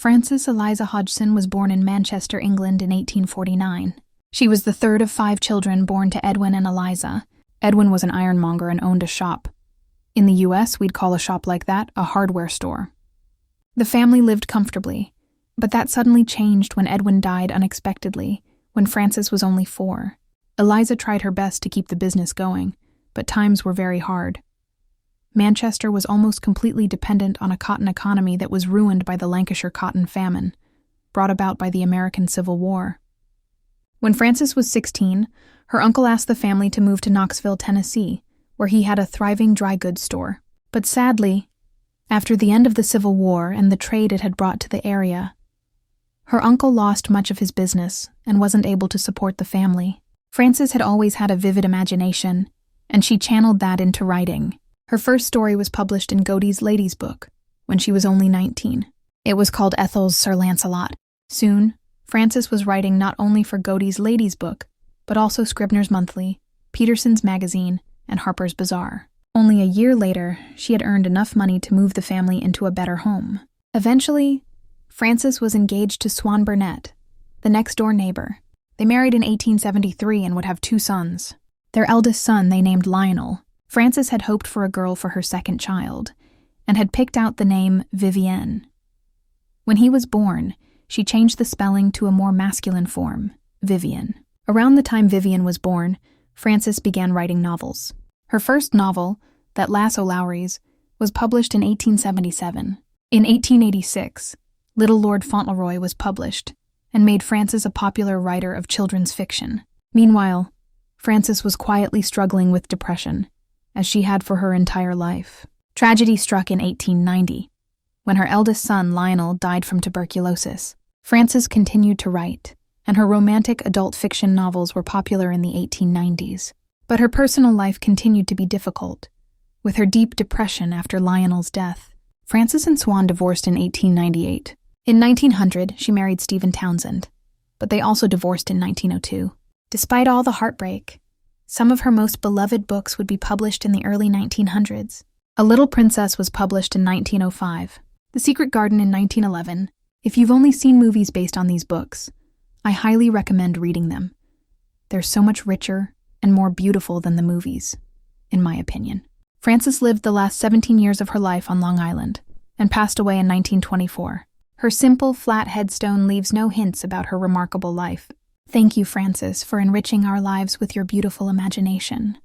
Frances Eliza Hodgson was born in Manchester, England in 1849. She was the third of 5 children born to Edwin and Eliza. Edwin was an ironmonger and owned a shop. In the US, we'd call a shop like that a hardware store. The family lived comfortably, but that suddenly changed when Edwin died unexpectedly, when Frances was only 4. Eliza tried her best to keep the business going, but times were very hard. Manchester was almost completely dependent on a cotton economy that was ruined by the Lancashire cotton famine, brought about by the American Civil War. When Frances was 16, her uncle asked the family to move to Knoxville, Tennessee, where he had a thriving dry goods store. But sadly, after the end of the Civil War and the trade it had brought to the area, her uncle lost much of his business and wasn't able to support the family. Frances had always had a vivid imagination, and she channeled that into writing. Her first story was published in Godey's Lady's Book when she was only 19. It was called Ethel's Sir Lancelot. Soon, Frances was writing not only for Godey's Lady's Book, but also Scribner's Monthly, Peterson's Magazine, and Harper's Bazaar. Only a year later, she had earned enough money to move the family into a better home. Eventually, Frances was engaged to Swan Burnett, the next-door neighbor. They married in 1873 and would have 2 sons. Their eldest son they named Lionel. Frances had hoped for a girl for her second child, and had picked out the name Vivienne. When he was born, she changed the spelling to a more masculine form, Vivian. Around the time Vivian was born, Frances began writing novels. Her first novel, That Lass o' Lowrie's, was published in 1877. In 1886, Little Lord Fauntleroy was published, and made Frances a popular writer of children's fiction. Meanwhile, Frances was quietly struggling with depression, as she had for her entire life. Tragedy struck in 1890, when her eldest son, Lionel, died from tuberculosis. Frances continued to write, and her romantic adult fiction novels were popular in the 1890s. But her personal life continued to be difficult. With her deep depression after Lionel's death, Frances and Swan divorced in 1898. In 1900, she married Stephen Townsend, but they also divorced in 1902. Despite all the heartbreak, some of her most beloved books would be published in the early 1900s. A Little Princess was published in 1905, The Secret Garden in 1911. If you've only seen movies based on these books, I highly recommend reading them. They're so much richer and more beautiful than the movies, in my opinion. Frances lived the last 17 years of her life on Long Island and passed away in 1924. Her simple, flat headstone leaves no hints about her remarkable life. Thank you, Frances, for enriching our lives with your beautiful imagination.